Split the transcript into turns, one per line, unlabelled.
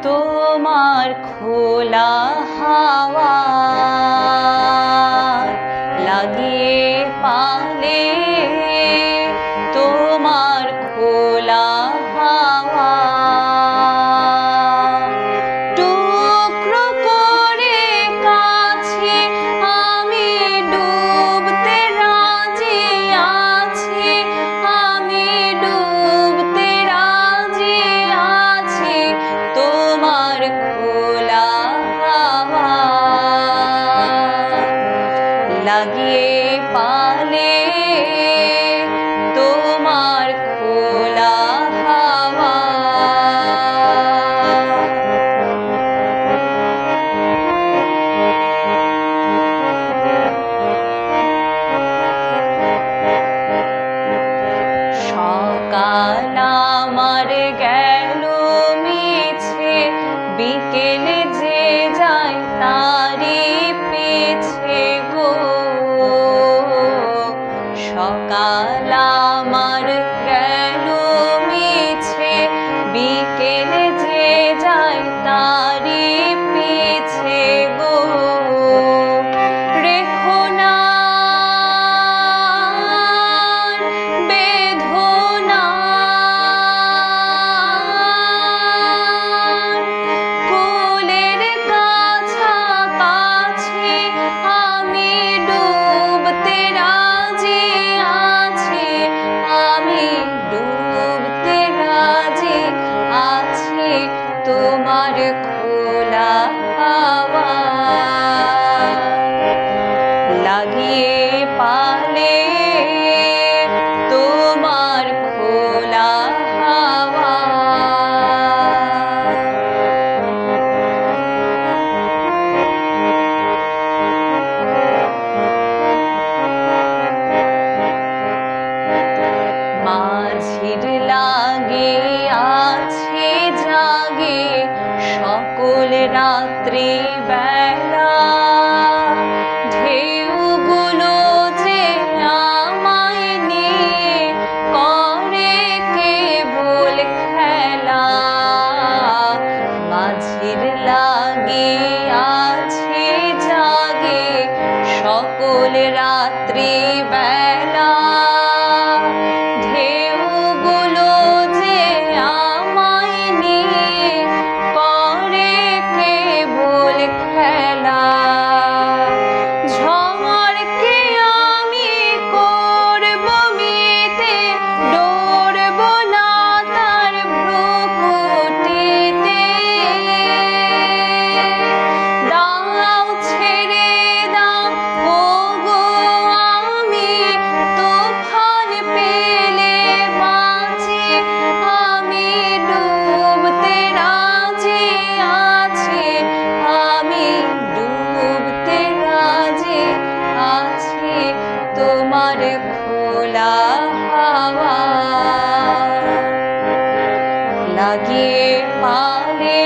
তোমার খোলা হাওয়া লাগিয়ে পালে তোমার খোলা হাওয়া টুকরো করে কাছে আমি ডুবতে রাজি আছি আমি ডুবতে রাজি আছি তোমার খোলা হাওয়া লাগিয়ে পালে তোমার খোলা হাওয়া সকাল আমার গেল মিছে বিকেলে যে যায় তারি পেছে গো সকাল আমার গেল মিছে বিকেলে যে যায় তারি পেছে গো রেখো না বেদনা কোলের কাছাকাছি আমি ডুবতে রাজি আছি আমি ডুবতে রাজি আছি তোমার খোলা হাওয়া লাগিয়ে পালে তোমার খোলা হাওয়া মাঝির লাগে আছে জাগে সকল রাত্রি বেলা ঢেউগুলো যে আমায় নিয়ে করে কেবল খেলা মাঝির লাগে আছে জাগে সকল রাত্রি বেলা ঢেউগুলো যে আমায় নিয়ে করে কেবল খেলা ঝড়কে আমি করব মিতে ডরব না তার ভ্রুকুটিতে দাও ছেড়ে দাও ওগো আমি তুফান পেলে বাঁচি আমি ডুবতে রাজি আছি আমি ডুবতে রাজি আছি তোমার খোলা হাওয়া লাগিয়ে পালে